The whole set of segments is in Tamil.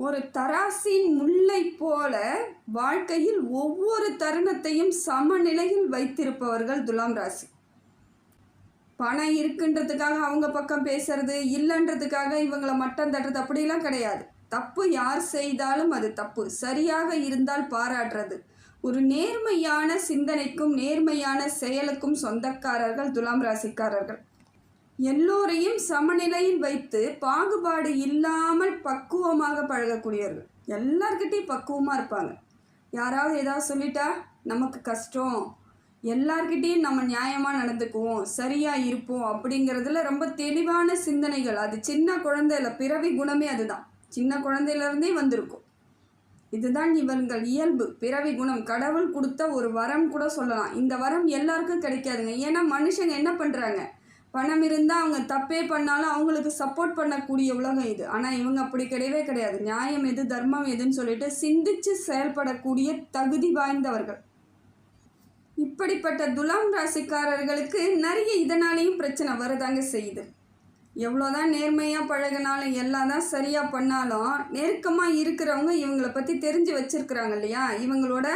ஒரு தராசின் முல்லை போல வாழ்க்கையில் ஒவ்வொரு தருணத்தையும் சமநிலையில் வைத்திருப்பவர்கள் துலாம் ராசி. பணம் இருக்குன்றதுக்காக அவங்க பக்கம் பேசுறது, இல்லைன்றதுக்காக இவங்களை மட்டம் தட்டுறது அப்படிலாம் கிடையாது. தப்பு யார் செய்தாலும் அது தப்பு, சரியாக இருந்தால் பாராட்டுறது. ஒரு நேர்மையான சிந்தனைக்கும் நேர்மையான செயலுக்கும் சொந்தக்காரர்கள் துலாம் ராசிக்காரர்கள். எல்லோரையும் சமநிலையில் வைத்து பாகுபாடு இல்லாமல் பக்குவமாக பழகக்கூடியவர்கள். எல்லார்கிட்டையும் பக்குவமாக இருப்பாங்க. யாராவது ஏதாவது சொல்லிட்டா நமக்கு கஷ்டம், எல்லார்கிட்டையும் நம்ம நியாயமாக நடந்துக்குவோம், சரியாக இருப்போம் அப்படிங்கிறதுல ரொம்ப தெளிவான சிந்தனைகள். அது சின்ன குழந்தையில பிறவி குணமே அதுதான், சின்ன குழந்தையிலேருந்தே வந்திருக்கும். இதுதான் இவங்கள் இயல்பு, பிறவி குணம். கடவுள் கொடுத்த ஒரு வரம் கூட சொல்லலாம். இந்த வரம் எல்லாருக்கும் கிடைக்காதுங்க. ஏன்னா மனுஷங்க என்ன பண்ணுறாங்க, பணம் இருந்தால் அவங்க தப்பே பண்ணாலும் அவங்களுக்கு சப்போர்ட் பண்ணக்கூடிய உலகம் இது. ஆனால் இவங்க அப்படி கிடையவே கிடையாது. நியாயம் எது, தர்மம் எதுன்னு சொல்லிட்டு சிந்திச்சு செயல்படக்கூடிய தகுதி வாய்ந்தவர்கள். இப்படிப்பட்ட துலாம் ராசிக்காரர்களுக்கு நிறைய இதனாலேயும் பிரச்சனை வரதாங்க செய்யுது. எவ்வளோதான் நேர்மையாக பழகினாலும் எல்லாம் தான் சரியாக பண்ணாலும் நெருக்கமாக இருக்கிறவங்க இவங்களை பற்றி தெரிஞ்சு வச்சுருக்குறாங்க இல்லையா, இவங்களோட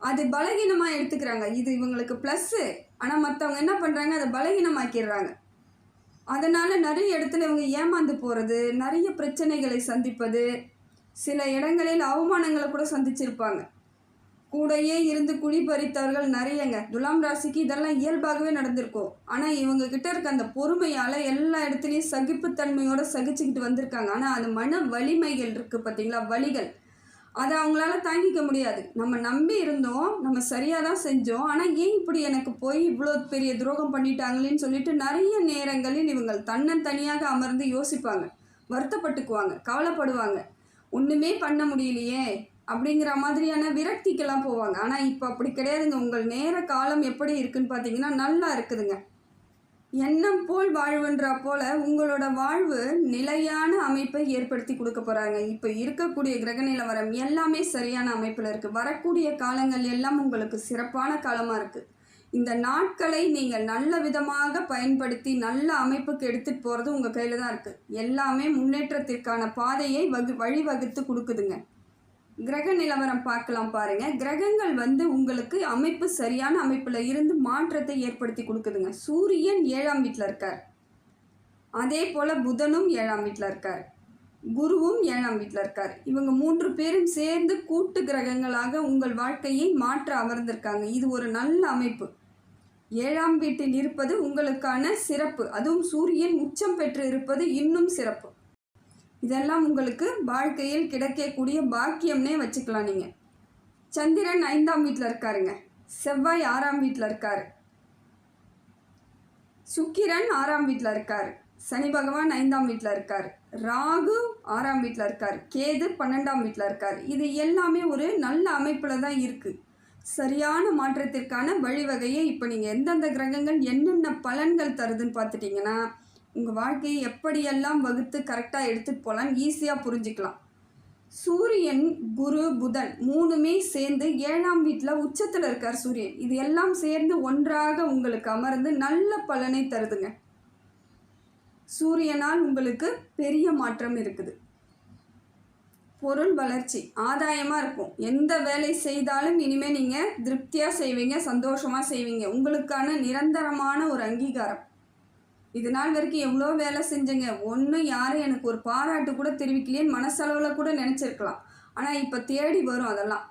அது பலகீனமாக எடுத்துக்கிறாங்க. இது இவங்களுக்கு ப்ளஸ்ஸு, ஆனால் மற்றவங்க என்ன பண்ணுறாங்க, அதை பலகீனமாக்கிடுறாங்க. அதனால் நிறைய இடத்துல இவங்க ஏமாந்து போகிறது, நிறைய பிரச்சனைகளை சந்திப்பது, சில இடங்களில் அவமானங்களை கூட சந்திச்சிருப்பாங்க. கூடையே இருந்து குழி பறித்தவர்கள் நிறையங்க. துலாம் ராசிக்கு இதெல்லாம் இயல்பாகவே நடந்திருக்கும். ஆனால் இவங்கக்கிட்ட இருக்க அந்த பொறுமையால் எல்லா இடத்துலையும் சகிப்புத்தன்மையோடு சகிச்சுக்கிட்டு வந்திருக்காங்க. ஆனால் அது மன வலிமைகள் இருக்குது பார்த்தீங்களா, வலிகள், அதை அவங்களால தாங்கிக்க முடியாது. நம்ம நம்பி இருந்தோம், நம்ம சரியாக தான் செஞ்சோம், ஆனால் ஏன் இப்படி எனக்கு போய் இவ்வளோ பெரிய துரோகம் பண்ணிட்டாங்களேன்னு சொல்லிட்டு நிறைய நேரங்களில் இவங்கள் தன்னந்தனியாக அமர்ந்து யோசிப்பாங்க, வருத்தப்பட்டுக்குவாங்க, கவலைப்படுவாங்க. ஒன்றுமே பண்ண முடியலையே அப்படிங்கிற மாதிரியான விரக்திக்கெல்லாம் போவாங்க. ஆனால் இப்போ அப்படி கிடையாதுங்க. உங்கள் நேர காலம் எப்படி இருக்குன்னு பார்த்தீங்கன்னா நல்லா இருக்குதுங்க. எண்ணம் போல் வாழ்வுன்றா போல உங்களோட வாழ்வு நிலையான அமைப்பை ஏற்படுத்தி கொடுக்க போகிறாங்க. இப்போ இருக்கக்கூடிய கிரக நிலவரம் எல்லாமே சரியான அமைப்பில் இருக்குது. வரக்கூடிய காலங்கள் எல்லாம் உங்களுக்கு சிறப்பான காலமாக இருக்குது. இந்த நாட்களை நீங்கள் நல்ல விதமாக பயன்படுத்தி நல்ல அமைப்புக்கு எடுத்துகிட்டு போகிறது உங்கள் கையில் தான் இருக்குது. எல்லாமே முன்னேற்றத்திற்கான பாதையை வழிவகுத்து கொடுக்குதுங்க. கிரக நிலவரம் பார்க்கலாம் பாருங்க. கிரகங்கள் உங்களுக்கு அமைப்பு சரியான அமைப்பில் இருந்து மாற்றத்தை ஏற்படுத்தி கொடுக்குதுங்க. சூரியன் 7ஆம் வீட்டில் இருக்கார், அதே போல் புதனும் 7ஆம் வீட்டில் இருக்கார், குருவும் 7ஆம் வீட்டில் இருக்கார். இவங்க 3 பேரும் சேர்ந்து கூட்டு கிரகங்களாக உங்கள் வாழ்க்கையை மாற்ற அமர்ந்திருக்காங்க. இது ஒரு நல்ல அமைப்பு. 7ஆம் வீட்டில் இருப்பது உங்களுக்கான சிறப்பு. அதுவும் சூரியன் உச்சம் பெற்று இருப்பது இன்னும் சிறப்பு. இதெல்லாம் உங்களுக்கு வாழ்க்கையில் கிடைக்கக்கூடிய பாக்கியம்னே வச்சுக்கலாம் நீங்கள். சந்திரன் 5ஆம் வீட்டில் இருக்காருங்க, செவ்வாய் 6ஆம் வீட்டில் இருக்கார், சுக்கிரன் 6ஆம் வீட்டில் இருக்கார், சனி பகவான் 5ஆம் வீட்டில் இருக்கார், ராகு 6ஆம் வீட்டில் இருக்கார், கேது 12ஆம் வீட்டில் இருக்கார். இது எல்லாமே ஒரு நல்ல அமைப்பில் தான் இருக்குது. சரியான மாற்றத்திற்கான வழிவகையை இப்போ நீங்கள் எந்தெந்த கிரகங்கள் என்னென்ன பலன்கள் தருதுன்னு பார்த்துட்டிங்கன்னா உங்கள் வாழ்க்கையை எப்படியெல்லாம் வகுத்து கரெக்டாக எடுத்துகிட்டு போகலான்னு ஈஸியாக புரிஞ்சுக்கலாம். சூரியன், குரு, புதன் 3மே சேர்ந்து 7ஆம் வீட்டில் உச்சத்தில் இருக்கார் சூரியன். இது எல்லாம் சேர்ந்து ஒன்றாக உங்களுக்கு அமர்ந்து நல்ல பலனை தருதுங்க. சூரியனால் உங்களுக்கு பெரிய மாற்றம் இருக்குது. பொருள் வளர்ச்சி, ஆதாயமாக இருக்கும். எந்த வேலை செய்தாலும் இனிமேல் நீங்கள் திருப்தியாக செய்வீங்க, சந்தோஷமாக செய்வீங்க. உங்களுக்கான நிரந்தரமான ஒரு அங்கீகாரம். இது நாள் வரைக்கும் எவ்வளோ வேலை செஞ்சேங்க, ஒன்றும் யாரும் எனக்கு ஒரு பாராட்டு கூட தெரிவிக்கலையேன்னு மனசளவில் கூட நினச்சிருக்கலாம். ஆனால் இப்போ தேடி வரும். அதெல்லாம்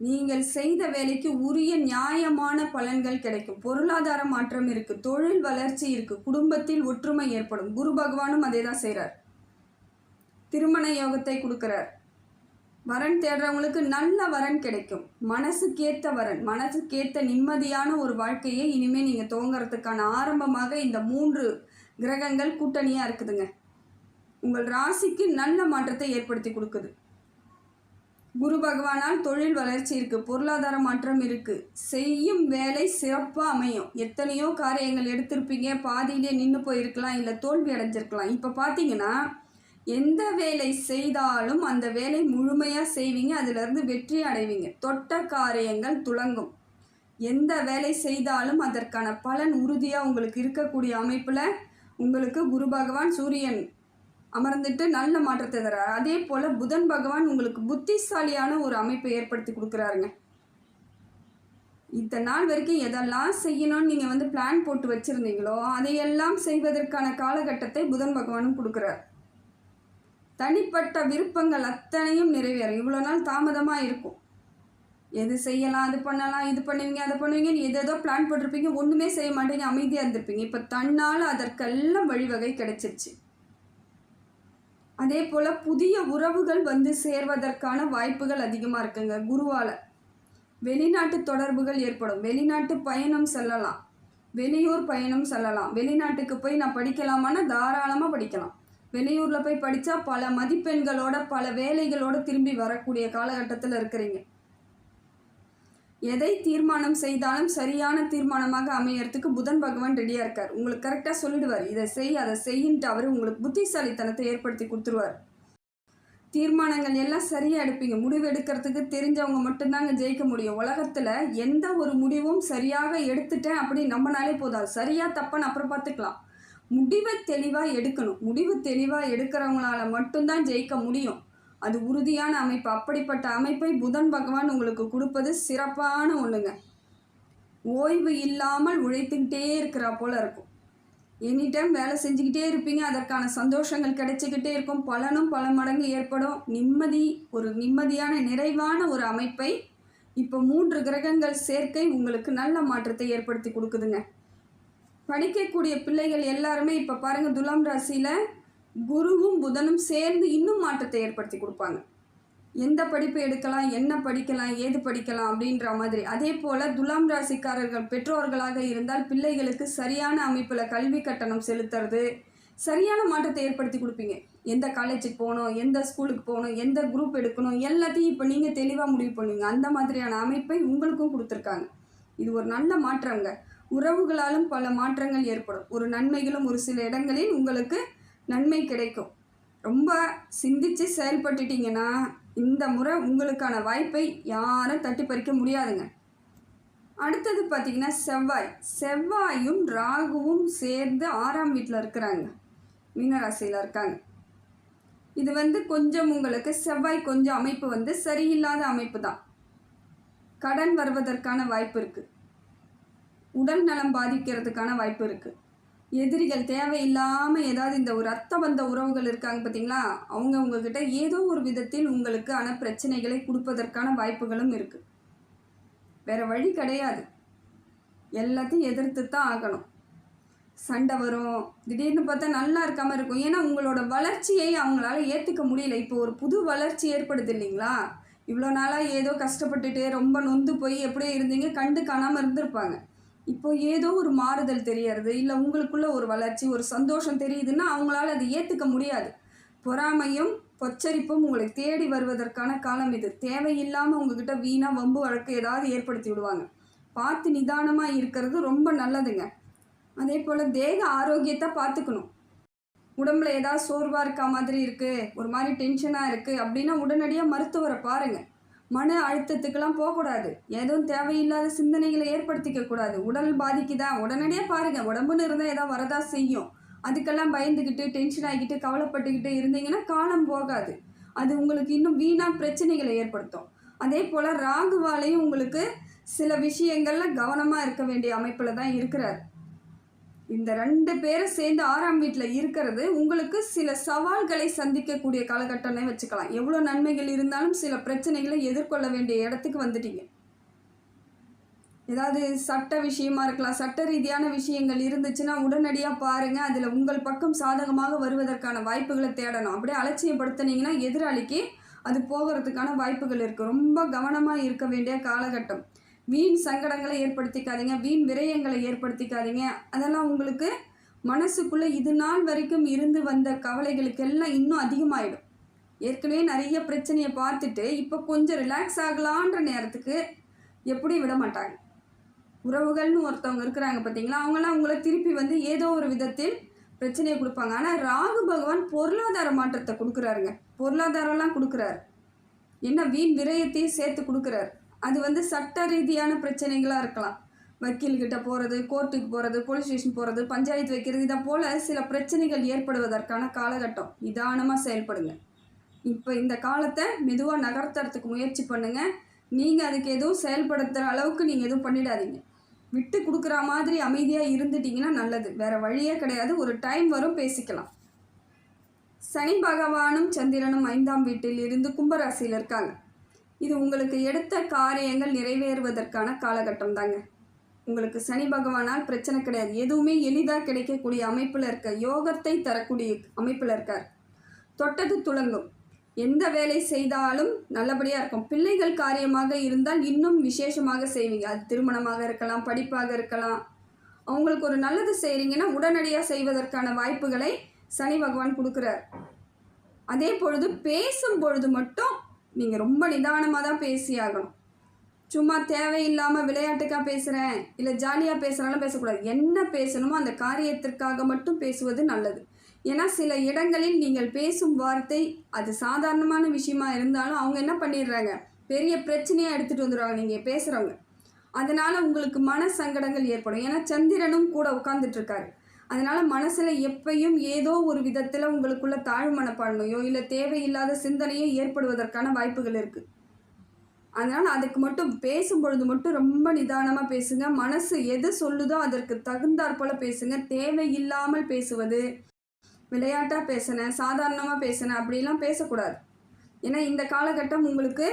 நீங்கள் செய்த வேலைக்கு உரிய நியாயமான பலன்கள் கிடைக்கும். பொருளாதார மாற்றம் இருக்குது, தொழில் வளர்ச்சி இருக்குது, குடும்பத்தில் ஒற்றுமை ஏற்படும். குரு பகவானும் அதே தான் செய்கிறார். திருமண யோகத்தை கொடுக்குறார். வரன் தேடுறவங்களுக்கு நல்ல வரன் கிடைக்கும். மனசுக்கேற்ற வரன், மனசுக்கேற்ற நிம்மதியான ஒரு வாழ்க்கையை இனிமேல் நீங்கள் துவங்கிறதுக்கான ஆரம்பமாக இந்த 3 கிரகங்கள் கூட்டணியாக இருக்குதுங்க. உங்கள் ராசிக்கு நல்ல மாற்றத்தை ஏற்படுத்தி கொடுக்குது. குரு பகவானால் தொழில் வளர்ச்சி இருக்குது, பொருளாதார மாற்றம் இருக்குது, செய்யும் வேலை சிறப்பாக அமையும். எத்தனையோ காரியங்கள் எடுத்திருப்பீங்க, பாதியிலே நின்று போயிருக்கலாம், இல்லை தோல்வி அடைஞ்சிருக்கலாம். இப்போ பார்த்தீங்கன்னா எந்த வேலை செய்தாலும் அந்த வேலை முழுமையாக செய்வீங்க, அதிலிருந்து வெற்றி அடைவீங்க. தொட்ட காரியங்கள் துலங்கும். எந்த வேலை செய்தாலும் அதற்கான பலன் உறுதியாக உங்களுக்கு இருக்கக்கூடிய அமைப்பில் உங்களுக்கு குரு பகவான், சூரியன் அமர்ந்துட்டு நல்ல மாற்றத்தை தர்றாரு. அதே போல் புதன் பகவான் உங்களுக்கு புத்திசாலியான ஒரு அமைப்பை ஏற்படுத்தி கொடுக்குறாருங்க. இத்தனை நாள் வரைக்கும் எதெல்லாம் செய்யணும்னு நீங்கள் பிளான் போட்டு வச்சுருந்தீங்களோ அதையெல்லாம் செய்வதற்கான காலகட்டத்தை புதன் பகவானும் கொடுக்குறார். தனிப்பட்ட விருப்பங்கள் அத்தனையும் நிறைவேறும். இவ்வளோ நாள் தாமதமாக இருக்கும். எது செய்யலாம், அது பண்ணலாம், இது பண்ணுவீங்க, அதை பண்ணுவீங்கன்னு எதேதோ பிளான் போட்டிருப்பீங்க, ஒன்றுமே செய்ய மாட்டீங்க, அமைதியாக இருந்திருப்பீங்க. இப்போ தன்னால் அதற்கெல்லாம் வழிவகை கிடைச்சிருச்சு. அதே போல் புதிய உறவுகள் சேர்வதற்கான வாய்ப்புகள் அதிகமாக இருக்குங்க. குருவால் வெளிநாட்டு தொடர்புகள் ஏற்படும். வெளிநாட்டு பயணம் செல்லலாம், வெளியூர் பயணம் செல்லலாம். வெளிநாட்டுக்கு போய் நான் படிக்கலாமான்னா தாராளமாக படிக்கலாம். வெளியூரில் போய் படித்தா பல மதிப்பெண்களோட பல வேலைகளோடு திரும்பி வரக்கூடிய காலகட்டத்தில் இருக்கிறீங்க. எதை தீர்மானம் செய்தாலும் சரியான தீர்மானமாக அமையறதுக்கு புதன் பகவான் ரெடியாக இருக்கார். உங்களுக்கு கரெக்டாக சொல்லிடுவார், இதை செய் அதை செய்யின்ட்டு அவர் உங்களுக்கு புத்திசாலித்தனத்தை ஏற்படுத்தி கொடுத்துருவார். தீர்மானங்கள் எல்லாம் சரியாக எடுப்பீங்க. முடிவு எடுக்கிறதுக்கு தெரிஞ்சவங்க மட்டும்தாங்க ஜெயிக்க முடியும். உலகத்தில் எந்த ஒரு முடிவும் சரியாக எடுத்துட்டேன் அப்படி நம்பினாலே போதாது. சரியாக தப்பான்னு அப்புறம் பார்த்துக்கலாம். முடிவை தெளிவாக எடுக்கணும். முடிவு தெளிவாக எடுக்கிறவங்களால மட்டும்தான் ஜெயிக்க முடியும். அது உறுதியான அமைப்பு. அப்படிப்பட்ட அமைப்பை புதன் பகவான் உங்களுக்கு கொடுப்பது சிறப்பான ஒன்றுங்க. ஓய்வு இல்லாமல் உழைத்துக்கிட்டே இருக்கிறா போல் இருக்கும். எனி டைம் வேலை செஞ்சுக்கிட்டே இருப்பீங்க. அதற்கான சந்தோஷங்கள் கிடைச்சிக்கிட்டே இருக்கும். பலனும் பல மடங்கு ஏற்படும். ஒரு நிம்மதியான நிறைவான ஒரு அமைப்பை இப்போ 3 கிரகங்கள் சேர்க்கை உங்களுக்கு நல்ல மாற்றத்தை ஏற்படுத்தி கொடுக்குதுங்க. படிக்கக்கூடிய பிள்ளைகள் எல்லாருமே இப்போ பாருங்கள், துலாம் ராசியில் குருவும் புதனும் சேர்ந்து இன்னும் மாற்றத்தை ஏற்படுத்தி கொடுப்பாங்க. எந்த படிப்பு எடுக்கலாம், என்ன படிக்கலாம், ஏது படிக்கலாம் அப்படின்ற மாதிரி. அதே போல் துலாம் ராசிக்காரர்கள் பெற்றோர்களாக இருந்தால் பிள்ளைகளுக்கு சரியான அமைப்பில் கல்வி கட்டணம் செலுத்துறது, சரியான மாற்றத்தை ஏற்படுத்தி கொடுப்பீங்க. எந்த காலேஜுக்கு போகணும், எந்த ஸ்கூலுக்கு போகணும், எந்த குரூப் எடுக்கணும், எல்லாத்தையும் இப்போ நீங்கள் தெளிவாக முடிவு பண்ணுவீங்க. அந்த மாதிரியான அமைப்பை உங்களுக்கும் கொடுத்துருக்காங்க. இது ஒரு நல்ல மாற்றங்க. உறவுகளாலும் பல மாற்றங்கள் ஏற்படும். ஒரு நன்மைகளும் ஒரு சில இடங்களில் உங்களுக்கு நன்மை கிடைக்கும். ரொம்ப சிந்தித்து செயல்பட்டுட்டிங்கன்னா இந்த முறை உங்களுக்கான வாய்ப்பை யாரும் தட்டி பறிக்க முடியாதுங்க. அடுத்தது பார்த்திங்கன்னா செவ்வாயும் ராகுவும் சேர்ந்து 6ஆம் வீட்டில் இருக்கிறாங்க, மீனராசியில் இருக்காங்க. இது கொஞ்சம் உங்களுக்கு செவ்வாய் கொஞ்சம் அமைப்பு சரியில்லாத அமைப்பு தான். கடன் வருவதற்கான வாய்ப்பு இருக்குது. உடல் நலம் பாதிக்கிறதுக்கான வாய்ப்பு இருக்குது. எதிரிகள் தேவையில்லாமல் ஏதாவது இந்த ஒரு ரத்த பந்த உறவுகள் இருக்காங்க பார்த்தீங்களா, அவங்க உங்ககிட்ட ஏதோ ஒரு விதத்தில் உங்களுக்கான பிரச்சனைகளை கொடுப்பதற்கான வாய்ப்புகளும் இருக்குது. வேறு வழி கிடையாது. எல்லாத்தையும் எதிர்த்து தான் ஆகணும். சண்டை வரும், திடீர்னு பார்த்தா நல்லா இருக்காமல் இருக்கும். ஏன்னா உங்களோட வளர்ச்சியை அவங்களால ஏற்றுக்க முடியல. இப்போ ஒரு புது வளர்ச்சி ஏற்படுது இல்லைங்களா. இவ்வளோ நாளாக ஏதோ கஷ்டப்பட்டுட்டு ரொம்ப நொந்து போய் எப்படியே இருந்தீங்க, கண்டு காணாமல் இருந்திருப்பாங்க. இப்போ ஏதோ ஒரு மாறுதல் தெரியறது, இல்லை உங்களுக்குள்ள ஒரு வளர்ச்சி, ஒரு சந்தோஷம் தெரியுதுன்னா அவங்களால அதை ஏற்றுக்க முடியாது. பொறாமையும் பொச்சரிப்பும் உங்களை தேடி வருவதற்கான காலம் இது. தேவையில்லாமல் உங்ககிட்ட வீணாக வம்பு வழக்கு ஏதாவது ஏற்படுத்தி விடுவாங்க. பார்த்து நிதானமாக இருக்கிறது ரொம்ப நல்லதுங்க. அதே போல் தேக ஆரோக்கியத்தை பார்த்துக்கணும். உடம்புல ஏதாவது சோர்வாக இருக்க மாதிரி இருக்குது, ஒரு மாதிரி டென்ஷனாக இருக்குது அப்படின்னா உடனடியாக மருத்துவரை பாருங்கள். மன அழுத்தத்துக்கெல்லாம் போகக்கூடாது. எதுவும் தேவையில்லாத சிந்தனைகளை ஏற்படுத்திக்க கூடாது. உடல் பாதிக்குதா, உடனடியாக பாருங்கள். உடம்புன்னு இருந்தால் ஏதாவது வரதா செய்யும். அதுக்கெல்லாம் பயந்துக்கிட்டு டென்ஷன் ஆகிக்கிட்டு கவலைப்பட்டுக்கிட்டு இருந்தீங்கன்னா காலம் போகாது. அது உங்களுக்கு இன்னும் வீணாக பிரச்சனைகளை ஏற்படுத்தும். அதே போல் ராகுவாலையும் உங்களுக்கு சில விஷயங்களில் கவனமாக இருக்க வேண்டிய அமைப்பில் தான் இருக்கிறார். இந்த 2 பேரும் சேர்ந்து 6ஆம் வீட்டில் இருக்கிறது உங்களுக்கு சில சவால்களை சந்திக்கக்கூடிய காலகட்டம்னே வச்சுக்கலாம். எவ்வளோ நன்மைகள் இருந்தாலும் சில பிரச்சனைகளை எதிர்கொள்ள வேண்டிய இடத்துக்கு வந்துட்டீங்க. ஏதாவது சட்ட விஷயமா இருக்கலாம், சட்ட ரீதியான விஷயங்கள் இருந்துச்சுன்னா உடனடியாக பாருங்கள். அதில் உங்கள் பக்கம் சாதகமாக வருவதற்கான வாய்ப்புகளை தேடணும். அப்படியே அலட்சியப்படுத்தினீங்கன்னா எதிராளிக்கு அது போகிறதுக்கான வாய்ப்புகள் இருக்குது. ரொம்ப கவனமாக இருக்க வேண்டிய காலகட்டம். வீண் சங்கடங்களை ஏற்படுத்திக்காதீங்க, வீண் விரயங்களை ஏற்படுத்திக்காதீங்க. அதெல்லாம் உங்களுக்கு மனசுக்குள்ளே இது நாள் வரைக்கும் இருந்து வந்த கவலைகளுக்கெல்லாம் இன்னும் அதிகமாகிடும். ஏற்கனவே நிறைய பிரச்சனையை பார்த்துட்டு இப்போ கொஞ்சம் ரிலாக்ஸ் ஆகலான்ற நேரத்துக்கு எப்படி விட மாட்டாங்க. உறவுகள்னு ஒருத்தவங்க இருக்கிறாங்க பார்த்தீங்களா, அவங்களாம் உங்களை திருப்பி ஏதோ ஒரு விதத்தில் பிரச்சனையை கொடுப்பாங்க. ஆனால் ராகு பகவான் பொருளாதார மாற்றத்தை கொடுக்குறாருங்க. பொருளாதாரம்லாம் கொடுக்குறாரு. என்ன வீண் விரயத்தையும் சேர்த்து கொடுக்குறாரு. அது சட்ட ரீதியான பிரச்சனைகளாக இருக்கலாம். வக்கீல்கிட்ட போகிறது, கோர்ட்டுக்கு போகிறது, போலீஸ் ஸ்டேஷன் போகிறது, பஞ்சாயத்து வைக்கிறது, இதை போல் சில பிரச்சனைகள் ஏற்படுவதற்கான காலகட்டம். நிதானமாக செயல்படுங்க. இப்போ இந்த காலத்தை மெதுவாக நகர்த்துறதுக்கு முயற்சி பண்ணுங்கள். நீங்கள் அதுக்கு எதுவும் செயல்படுத்துகிற அளவுக்கு நீங்கள் எதுவும் பண்ணிடாதீங்க. விட்டு கொடுக்குற மாதிரி அமைதியாக இருந்துட்டிங்கன்னா நல்லது. வேறு வழியே கிடையாது. ஒரு டைம் வரும், பேசிக்கலாம். சனி பகவானும் சந்திரனும் 5ஆம் வீட்டில் இருந்து கும்பராசியில் இருக்காங்க. இது உங்களுக்கு எடுத்த காரியங்கள் நிறைவேறுவதற்கான காலகட்டம் தாங்க. உங்களுக்கு சனி பகவானால் பிரச்சனை கிடையாது. எதுவுமே எளிதாக கிடைக்கக்கூடிய அமைப்பில் இருக்க, யோகத்தை தரக்கூடிய அமைப்பில் இருக்கார். தொட்டது துளங்கும். எந்த வேலை செய்தாலும் நல்லபடியாக இருக்கும். பிள்ளைகள் காரியமாக இருந்தால் இன்னும் விசேஷமாக செய்வீங்க. அது திருமணமாக இருக்கலாம், படிப்பாக இருக்கலாம். அவங்களுக்கு ஒரு நல்லது செய்கிறீங்கன்னா உடனடியாக செய்வதற்கான வாய்ப்புகளை சனி பகவான் கொடுக்குறார். அதே பொழுது பேசும் பொழுது மட்டும் நீங்கள் ரொம்ப நிதானமாக தான் பேசியாகணும். சும்மா தேவையில்லாமல் விளையாட்டுக்காக பேசுகிறேன், இல்லை ஜாலியாக பேசுகிறாலும் பேசக்கூடாது. என்ன பேசணுமோ அந்த காரியத்திற்காக மட்டும் பேசுவது நல்லது. ஏன்னா சில இடங்களில் நீங்கள் பேசும் வார்த்தை அது சாதாரணமான விஷயமா இருந்தாலும் அவங்க என்ன பண்ணிடுறாங்க, பெரிய பிரச்சனையாக எடுத்துகிட்டு வந்துடுவாங்க நீங்கள் பேசுகிறவங்க. அதனால் உங்களுக்கு மன சங்கடங்கள் ஏற்படும். ஏன்னா சந்திரனும் கூட உட்காந்துட்ருக்காரு. அதனால் மனசில் எப்பையும் ஏதோ ஒரு விதத்தில் உங்களுக்குள்ள தாழ்வு மனப்பான்மையோ இல்லை தேவையில்லாத சிந்தனையோ ஏற்படுவதற்கான வாய்ப்புகள் இருக்குது. அதனால் அதுக்கு மட்டும் பேசும் பொழுது மட்டும் ரொம்ப நிதானமாக பேசுங்க. மனசு எது சொல்லுதோ அதற்கு தகுந்தாற்போல் பேசுங்க. தேவையில்லாமல் பேசுவது, விளையாட்டாக பேசினேன், சாதாரணமாக பேசினேன் அப்படிலாம் பேசக்கூடாது. ஏன்னா இந்த காலகட்டம் உங்களுக்கு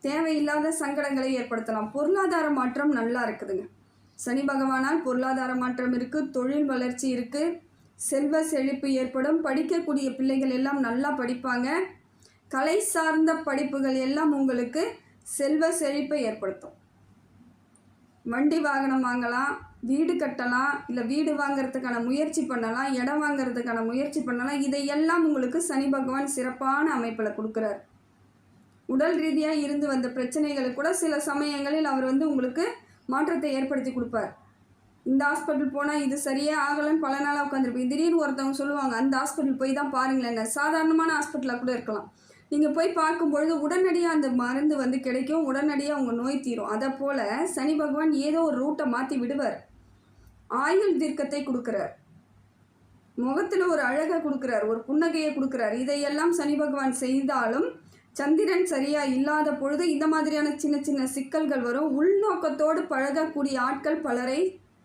தேவையில்லாத சங்கடங்களை ஏற்படுத்தலாம். பொருளாதார மாற்றம் நல்லா இருக்குதுங்க. சனி பகவானால் பொருளாதார மாற்றம் இருக்குது, தொழில் வளர்ச்சி இருக்குது, செல்வ செழிப்பு ஏற்படும். படிக்கக்கூடிய பிள்ளைகள் எல்லாம் நல்லா படிப்பாங்க. கலை சார்ந்த படிப்புகள் எல்லாம் உங்களுக்கு செல்வ செழிப்பை ஏற்படுத்தும். வண்டி வாகனம் வாங்கலாம், வீடு கட்டலாம், இல்லை வீடு வாங்கிறதுக்கான முயற்சி பண்ணலாம், இடம் வாங்கிறதுக்கான முயற்சி பண்ணலாம். இதையெல்லாம் உங்களுக்கு சனி பகவான் சிறப்பான அமைப்பில் கொடுக்குறார். உடல் ரீதியாக இருந்து வந்த பிரச்சனைகளுக்கு கூட சில சமயங்களில் அவர் உங்களுக்கு மாற்றத்தை ஏற்படுத்தி கொடுப்பார். இந்த ஹாஸ்பிட்டல் போனால் இது சரியே ஆகலைன்னு பல நாளாக உட்காந்துருப்பீங்க. திடீர்னு ஒருத்தவங்க சொல்லுவாங்க, அந்த ஹாஸ்பிட்டல் போய் தான் பாருங்களேன். சாதாரணமான ஹாஸ்பிட்டலாக கூட இருக்கலாம். நீங்கள் போய் பார்க்கும்பொழுது உடனடியாக அந்த மருந்து கிடைக்கும், உடனடியாக உங்கள் நோய் தீரும். அதை போல் சனி பகவான் ஏதோ ஒரு ரூட்டை மாற்றி விடுவார். ஆயுள் தீர்க்கத்தை கொடுக்குறார், முகத்தில் ஒரு அழகை கொடுக்குறார், ஒரு புன்னகையை கொடுக்குறார். இதையெல்லாம் சனி பகவான் செய்தாலும் சந்திரன் சரியாக இல்லாத பொழுது இந்த மாதிரியான சின்ன சின்ன சிக்கல்கள் வரும். உள்நோக்கத்தோடு பழகக்கூடிய ஆட்கள் பலரை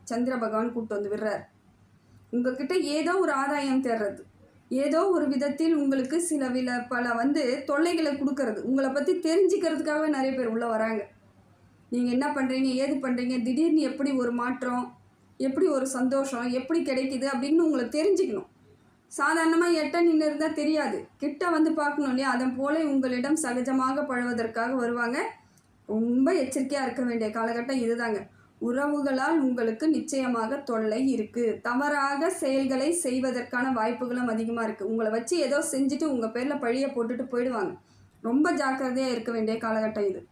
சந்திர பகவான் கூப்பிட்டு வந்து விடுறார். உங்ககிட்ட ஏதோ ஒரு ஆதாயம் தேடுறது, ஏதோ ஒரு விதத்தில் உங்களுக்கு பல தொல்லைகளை கொடுக்கறது, உங்களை பற்றி தெரிஞ்சுக்கிறதுக்காகவே நிறைய பேர் உள்ளே வராங்க. நீங்கள் என்ன பண்ணுறீங்க, ஏது பண்ணுறீங்க, திடீர்னு எப்படி ஒரு மாற்றம், எப்படி ஒரு சந்தோஷம் எப்படி கிடைக்குது அப்படின்னு உங்களை தெரிஞ்சுக்கணும். சாதாரணமாக எட்ட நின்று இருந்தால் தெரியாது, கிட்ட பார்க்கணும் இல்லையா? அதன் போல உங்களிடம் சகஜமாக பழவதற்காக வருவாங்க. ரொம்ப எச்சரிக்கையாக இருக்க வேண்டிய காலகட்டம் இதுதாங்க. உறவுகளால் உங்களுக்கு நிச்சயமாக தொல்லை இருக்குது. தவறாக செயல்களை செய்வதற்கான வாய்ப்புகளும் அதிகமாக இருக்குது. உங்களை வச்சு ஏதோ செஞ்சுட்டு உங்கள் பேரில் பழியை போட்டுட்டு போயிடுவாங்க. ரொம்ப ஜாக்கிரதையாக இருக்க வேண்டிய காலகட்டம் இது.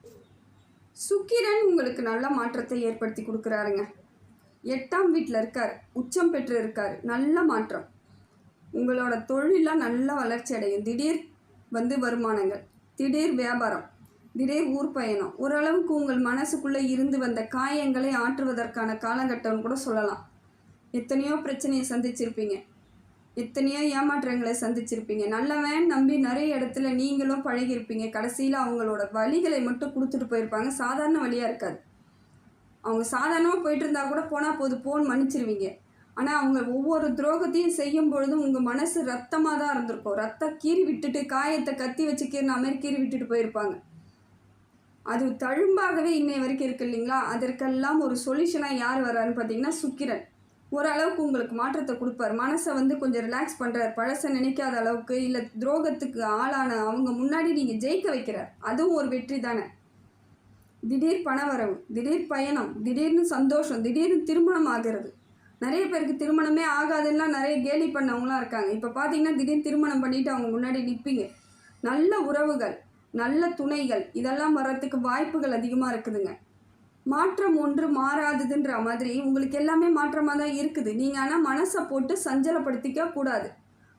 சுக்கிரன் உங்களுக்கு நல்ல மாற்றத்தை ஏற்படுத்தி கொடுக்குறாருங்க. 8ஆம் வீட்டில் இருக்கார், உச்சம் பெற்று இருக்கார். நல்ல மாற்றம். உங்களோட தொழிலாம் நல்ல வளர்ச்சி அடையும். திடீர் வருமானங்கள், திடீர் வியாபாரம், திடீர் ஊர் பயணம். ஓரளவுக்கு உங்கள் மனசுக்குள்ளே இருந்து வந்த காயங்களை ஆற்றுவதற்கான காலகட்டம்னு கூட சொல்லலாம். எத்தனையோ பிரச்சனையை சந்திச்சிருப்பீங்க, எத்தனையோ ஏமாற்றங்களை சந்திச்சிருப்பீங்க. நல்லவன் நம்பி நிறைய இடத்துல நீங்களும் பழகிருப்பீங்க. கடைசியில் அவங்களோட வழிகளை மட்டும் கொடுத்துட்டு போயிருப்பாங்க. சாதாரண வழியாக இருக்காது. அவங்க சாதாரணமாக போயிட்டு இருந்தால் கூட போனால் போன் மன்னிச்சிருவீங்க. ஆனால் அவங்க ஒவ்வொரு துரோகத்தையும் செய்யும் பொழுதும் உங்கள் மனசு ரத்தமாக தான் இருந்திருக்கும். ரத்தம் கீறி விட்டுட்டு, காயத்தை கத்தி வச்சு கீறின மாதிரி கீறி விட்டுட்டு போயிருப்பாங்க. அது தழும்பாகவே இன்னைய வரைக்கும் இருக்குது இல்லைங்களா? அதற்கெல்லாம் ஒரு சொல்யூஷனாக யார் வர்றாருன்னு பார்த்தீங்கன்னா சுக்கிரன். ஓரளவுக்கு உங்களுக்கு மாற்றத்தை கொடுப்பார். மனசை கொஞ்சம் ரிலாக்ஸ் பண்ணுறார். பழசை நினைக்காத அளவுக்கு, இல்லை துரோகத்துக்கு ஆளான அவங்க முன்னாடி நீங்கள் ஜெயிக்க வைக்கிறார். அதுவும் ஒரு வெற்றி தானே. திடீர் பணவரவு, திடீர் பயணம், திடீர்னு சந்தோஷம், திடீர்னு திருமணம் ஆகிறது. நிறைய பேருக்கு திருமணமே ஆகாதுலாம் நிறைய கேலி பண்ணவங்களாம் இருக்காங்க. இப்போ பார்த்தீங்கன்னா திடீர்னு திருமணம் பண்ணிவிட்டு அவங்க முன்னாடி நிற்பீங்க. நல்ல உறவுகள், நல்ல துணைகள், இதெல்லாம் வர்றதுக்கு வாய்ப்புகள் அதிகமாக இருக்குதுங்க. மாற்றம் ஒன்று மாறாததுன்ற மாதிரி உங்களுக்கு எல்லாமே மாற்றமாக தான் இருக்குது. நீங்கள் ஆனால் மனசை போட்டு சஞ்சலப்படுத்திக்க கூடாது.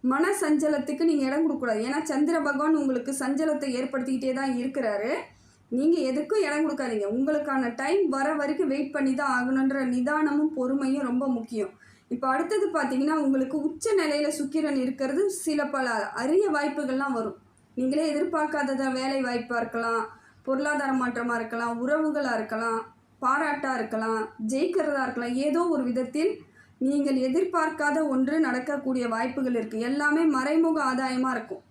மன சஞ்சலத்துக்கு நீங்கள் இடம் கொடுக்கக்கூடாது. ஏன்னா சந்திர பகவான் உங்களுக்கு சஞ்சலத்தை ஏற்படுத்திக்கிட்டே தான் இருக்கிறாரு. நீங்கள் எதுக்கும் இடம் கொடுக்காதீங்க. உங்களுக்கான டைம் வர வரைக்கும் வெயிட் பண்ணி தான் ஆகணுன்ற நிதானமும் பொறுமையும் ரொம்ப முக்கியம். இப்போ அடுத்தது பார்த்தீங்கன்னா, உங்களுக்கு உச்ச நிலையில் சுக்கிரன் இருக்கிறது சில பல அரிய வாய்ப்புகள்லாம் வரும். நீங்களே எதிர்பார்க்காதத வேலை வாய்ப்பாக இருக்கலாம், பொருளாதார மாற்றமாக இருக்கலாம், உறவுகளாக இருக்கலாம், பாராட்டாக இருக்கலாம், ஜெயிக்கிறதா இருக்கலாம். ஏதோ ஒரு விதத்தில் நீங்கள் எதிர்பார்க்காத ஒன்று நடக்கக்கூடிய வாய்ப்புகள் இருக்குது. எல்லாமே மறைமுக ஆதாயமாக இருக்கும்.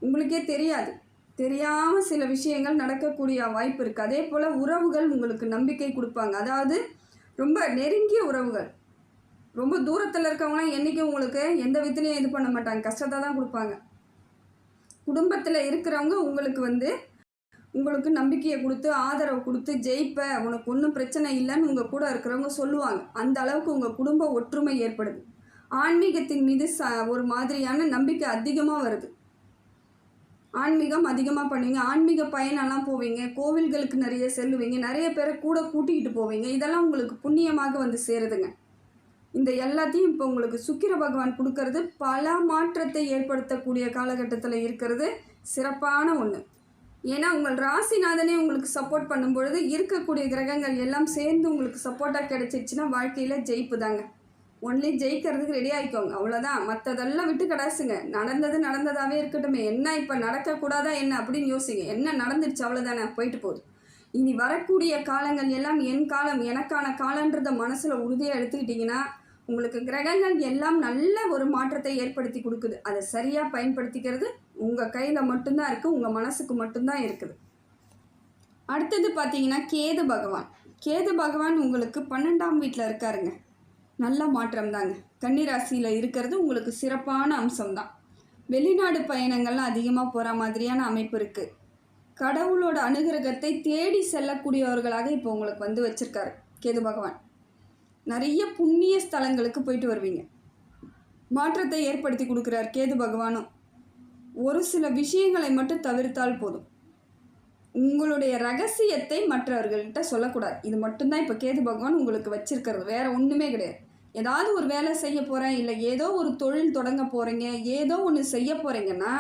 உங்களுக்கே தெரியாது. தெரியாமல் சில விஷயங்கள் நடக்கக்கூடிய வாய்ப்பு இருக்குது. அதே போல் உறவுகள் உங்களுக்கு நம்பிக்கை கொடுப்பாங்க. அதாவது ரொம்ப நெருங்கிய உறவுகள். ரொம்ப தூரத்தில் இருக்கவங்களாம் என்றைக்கும் உங்களுக்கு எந்த விதத்துலையும் இது பண்ண மாட்டாங்க, கஷ்டத்தை தான் கொடுப்பாங்க. குடும்பத்தில் இருக்கிறவங்க உங்களுக்கு நம்பிக்கையை கொடுத்து ஆதரவு கொடுத்து ஜெயிப்ப, உனக்கு ஒன்றும் பிரச்சனை இல்லைன்னு உங்கள் கூட இருக்கிறவங்க சொல்லுவாங்க. அந்த அளவுக்கு உங்கள் குடும்ப ஒற்றுமை ஏற்படுது. ஆன்மீகத்தின் மீது ஒரு மாதிரியான நம்பிக்கை அதிகமாக வருது. ஆன்மீகம் அதிகமாக பண்ணுவீங்க. ஆன்மீக பயணம்லாம் போவீங்க. கோவில்களுக்கு நிறைய செல்லுவீங்க. நிறைய பேரை கூட கூட்டிகிட்டு போவீங்க. இதெல்லாம் உங்களுக்கு புண்ணியமாக வந்து சேருதுங்க. இந்த எல்லாத்தையும் இப்போ உங்களுக்கு சுக்கிர பகவான் கொடுக்கறது பல மாற்றத்தை ஏற்படுத்தக்கூடிய காலகட்டத்தில் இருக்கிறது சிறப்பான ஒன்று. ஏன்னா உங்கள் ராசிநாதனே உங்களுக்கு சப்போர்ட் பண்ணும்பொழுது இருக்கக்கூடிய கிரகங்கள் எல்லாம் சேர்ந்து உங்களுக்கு சப்போர்ட்டாக கிடைச்சிச்சுன்னா வாழ்க்கையில் ஜெயிப்பு தாங்க. ஒன்லி ஜெயிக்கிறதுக்கு ரெடி ஆகிக்கோங்க, அவ்வளோதான். மற்றதெல்லாம் விட்டு கிடாசுங்க. நடந்ததாகவே இருக்கட்டுமே, என்ன இப்போ நடக்கக்கூடாதா என்ன அப்படின்னு யோசிங்க. என்ன நடந்துடுச்சு அவ்வளோதானே, போயிட்டு போகுது. இனி வரக்கூடிய காலங்கள் எல்லாம் என் காலம், எனக்கான காலன்றதை மனசில் உறுதியாக எடுத்துக்கிட்டிங்கன்னா உங்களுக்கு கிரகங்கள் எல்லாம் நல்ல ஒரு மாற்றத்தை ஏற்படுத்தி கொடுக்குது. அதை சரியாக பயன்படுத்திக்கிறது உங்கள் கையில் மட்டும்தான் இருக்குது, உங்கள் மனசுக்கு மட்டும்தான் இருக்குது. அடுத்தது பார்த்தீங்கன்னா கேது பகவான் உங்களுக்கு 12ஆம் வீட்டில் இருக்காருங்க. நல்ல மாற்றம் தாங்க. கன்னிராசியில் இருக்கிறது உங்களுக்கு சிறப்பான அம்சம்தான். வெளிநாடு பயணங்கள்லாம் அதிகமாக போகிற மாதிரியான அமைப்பு இருக்குது. கடவுளோட அனுகிரகத்தை தேடி செல்லக்கூடியவர்களாக இப்போ உங்களுக்கு வச்சுருக்காரு கேது பகவான். நிறைய புண்ணிய ஸ்தலங்களுக்கு போயிட்டு வருவீங்க. மாற்றத்தை ஏற்படுத்தி கொடுக்குறார் கேது பகவானும். ஒரு சில விஷயங்களை மட்டும் தவிர்த்தால் போதும். உங்களுடைய ரகசியத்தை மற்றவர்கள்கிட்ட சொல்லக்கூடாது. இது மட்டும்தான் இப்போ கேது பகவான் உங்களுக்கு வச்சிருக்கிறது, வேற ஒன்றுமே கிடையாது. ஏதாவது ஒரு வேலை செய்ய போகிறேன், இல்லை ஏதோ ஒரு தொழில் தொடங்க போகிறீங்க, ஏதோ ஒன்று செய்ய போகிறீங்கன்னா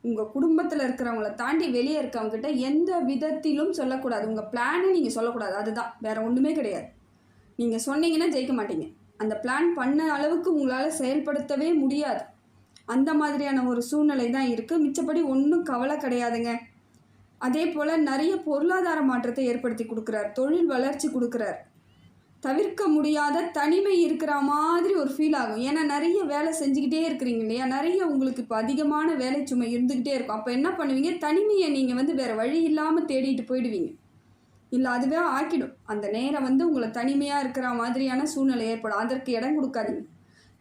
உங்கள் குடும்பத்தில் இருக்கிறவங்கள தாண்டி வெளியே இருக்கவங்ககிட்ட எந்த விதத்திலும் சொல்லக்கூடாது. உங்கள் பிளானை நீங்கள் சொல்லக்கூடாது, அதுதான், வேற ஒன்றுமே கிடையாது. நீங்கள் சொன்னீங்கன்னா ஜெயிக்க மாட்டீங்க. அந்த பிளான் பண்ண அளவுக்கு உங்களால் செயல்படுத்தவே முடியாது. அந்த மாதிரியான ஒரு சூழ்நிலை தான் இருக்குது. மிச்சப்படி ஒன்றும் கவலை கிடையாதுங்க. அதே போல் நிறைய பொருளாதார மாற்றத்தை ஏற்படுத்தி கொடுக்குறார், தொழில் வளர்ச்சி கொடுக்குறார். தவிர்க்க முடியாத தனிமை இருக்கிற மாதிரி ஒரு ஃபீல் ஆகும். ஏன்னா நிறைய வேலை செஞ்சுக்கிட்டே இருக்கிறீங்க இல்லையா, நிறைய உங்களுக்கு இப்போ அதிகமான வேலை சுமை இருந்துக்கிட்டே இருக்கும். அப்போ என்ன பண்ணுவீங்க, தனிமையை நீங்கள் வேறு வழி இல்லாமல் தேடிட்டு போயிடுவீங்க. இல்லை அதுவே ஆக்கிடும். அந்த நேரம் உங்களை தனிமையாக இருக்கிற மாதிரியான சூழ்நிலை ஏற்படும். அதற்கு இடம் கொடுக்காதீங்க.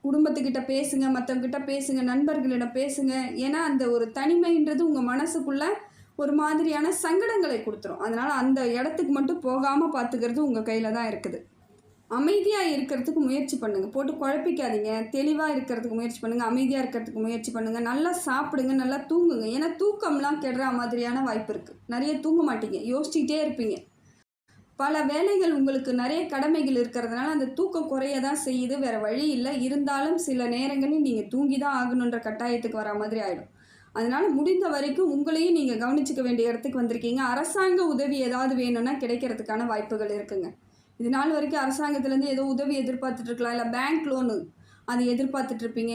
குடும்பத்துக்கிட்ட பேசுங்க, மற்றவங்கிட்ட பேசுங்க, நண்பர்களிடம் பேசுங்க. ஏன்னா அந்த ஒரு தனிமைன்றது உங்கள் மனசுக்குள்ளே ஒரு மாதிரியான சங்கடங்களை கொடுத்துரும். அதனால் அந்த இடத்துக்கு மட்டும் போகாமல் பார்த்துக்கிறது உங்கள் கையில் தான் இருக்குது. அமைதியாக இருக்கிறதுக்கு முயற்சி பண்ணுங்கள். போட்டு குழப்பிக்காதீங்க. தெளிவாக இருக்கிறதுக்கு முயற்சி பண்ணுங்கள். அமைதியாக இருக்கிறதுக்கு முயற்சி பண்ணுங்கள். நல்லா சாப்பிடுங்க, நல்லா தூங்குங்க. ஏன்னா தூக்கம்லாம் கெடுற மாதிரியான வாய்ப்பு இருக்குது. நிறைய தூங்க மாட்டீங்க, யோசிச்சுக்கிட்டே இருப்பீங்க. பல வேலைகள் உங்களுக்கு நிறைய கடமைகள் இருக்கிறதுனால அந்த தூக்கம் குறைய தான் செய்யுது, வேறு வழி இல்லை. இருந்தாலும் சில நேரங்களில் நீங்கள் தூங்கி தான் ஆகணுன்ற கட்டாயத்துக்கு வர மாதிரி ஆகிடும். அதனால் முடிந்த வரைக்கும் உங்களையும் நீங்கள் கவனிச்சிக்க வேண்டிய இடத்துக்கு வந்திருக்கீங்க. அரசாங்க உதவி ஏதாவது வேணும்னா கிடைக்கிறதுக்கான வாய்ப்புகள் இருக்குங்க. இது நாள் வரைக்கும் அரசாங்கத்துலேருந்து ஏதோ உதவி எதிர்பார்த்துட்ருக்கலாம், இல்லை பேங்க் லோனு அது எதிர்பார்த்துட்ருப்பீங்க.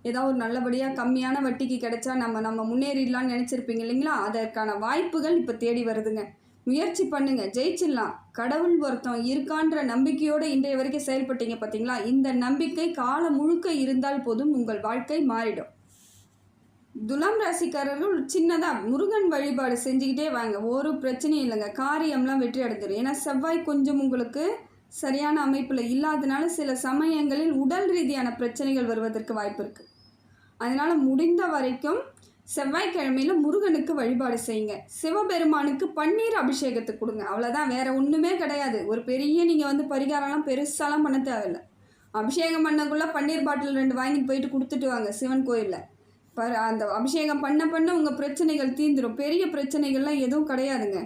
ஏதாவது ஒரு நல்லபடியாக கம்மியான வட்டிக்கு கிடைச்சா நம்ம முன்னேறிடலான்னு நினச்சிருப்பீங்க இல்லைங்களா, அதற்கான வாய்ப்புகள் இப்போ தேடி வருதுங்க. முயற்சி பண்ணுங்கள், ஜெயிச்சிடலாம். கடவுள் ஒருத்தன் இருக்கான்ற நம்பிக்கையோடு இன்றைய வரைக்கும் செயல்பட்டீங்க பார்த்தீங்களா, இந்த நம்பிக்கை காலம் முழுக்க இருந்தால் போதும், உங்கள் வாழ்க்கை மாறிடும். துலாம் ராசிக்காரர்கள் சின்னதாக முருகன் வழிபாடு செஞ்சுக்கிட்டே வாங்க, ஒரு பிரச்சனையும் இல்லைங்க. காரியம்லாம் வெற்றி அடைஞ்சிடும். ஏன்னா செவ்வாய் கொஞ்சம் உங்களுக்கு சரியான அமைப்பில் இல்லாதனால சில சமயங்களில் உடல் ரீதியான பிரச்சனைகள் வருவதற்கு வாய்ப்பு இருக்குது. அதனால் முடிந்த வரைக்கும் செவ்வாய்க்கிழமையில் முருகனுக்கு வழிபாடு செய்யுங்க. சிவபெருமானுக்கு பன்னீர் அபிஷேகத்துக்கு கொடுங்க, அவ்வளோதான். வேறு ஒன்றுமே கிடையாது. ஒரு பெரிய நீங்கள் பரிகாரம்லாம் பெருசாலாம் பண்ண தேவையில்லை. அபிஷேகம் பண்ணக்குள்ளே பன்னீர் பாட்டில் 2 வாங்கிட்டு போயிட்டு கொடுத்துட்டு வாங்க சிவன் கோயிலில். அந்த அபிஷேகம் பண்ண உங்கள் பிரச்சனைகள் தீர்ந்துடும். பெரிய பிரச்சனைகள்லாம் எதுவும் கிடையாதுங்க.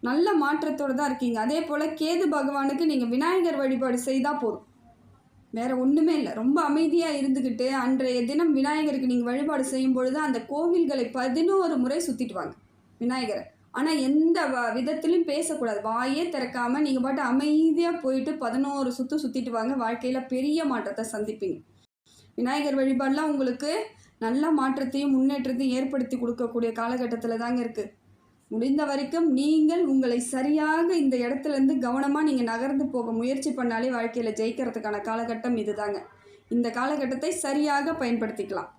நல்ல மாற்றத்தோடு தான் இருக்கீங்க. அதே போல் கேது பகவானுக்கு நீங்கள் விநாயகர் வழிபாடு செய்தால் போதும், வேறு ஒன்றுமே இல்லை. ரொம்ப அமைதியாக இருந்துக்கிட்டு அன்றைய தினம் விநாயகருக்கு நீங்கள் வழிபாடு செய்யும் பொழுது அந்த கோவில்களை 11 முறை சுற்றிட்டு வாங்க விநாயகரை. ஆனால் எந்த விதத்திலையும் பேசக்கூடாது. வாயே திறக்காமல் நீங்கள் பாட்டு அமைதியாக போயிட்டு 11 சுற்றிட்டு வாங்க. வாழ்க்கையில் பெரிய மாற்றத்தை சந்திப்பீங்க. விநாயகர் வழிபாடெலாம் உங்களுக்கு நல்ல மாற்றத்தையும் முன்னேற்றத்தையும் ஏற்படுத்தி கொடுக்கக்கூடிய காலகட்டத்தில் தாங்க இருக்குது. முடிந்த வரைக்கும் நீங்கள் உங்களை சரியாக இந்த இடத்துலேருந்து கவனமாக நீங்கள் நகர்ந்து போக முயற்சி பண்ணாலே வாழ்க்கையில் ஜெயிக்கிறதுக்கான காலகட்டம் இது தாங்க. இந்த காலகட்டத்தை சரியாக பயன்படுத்திக்கலாம்.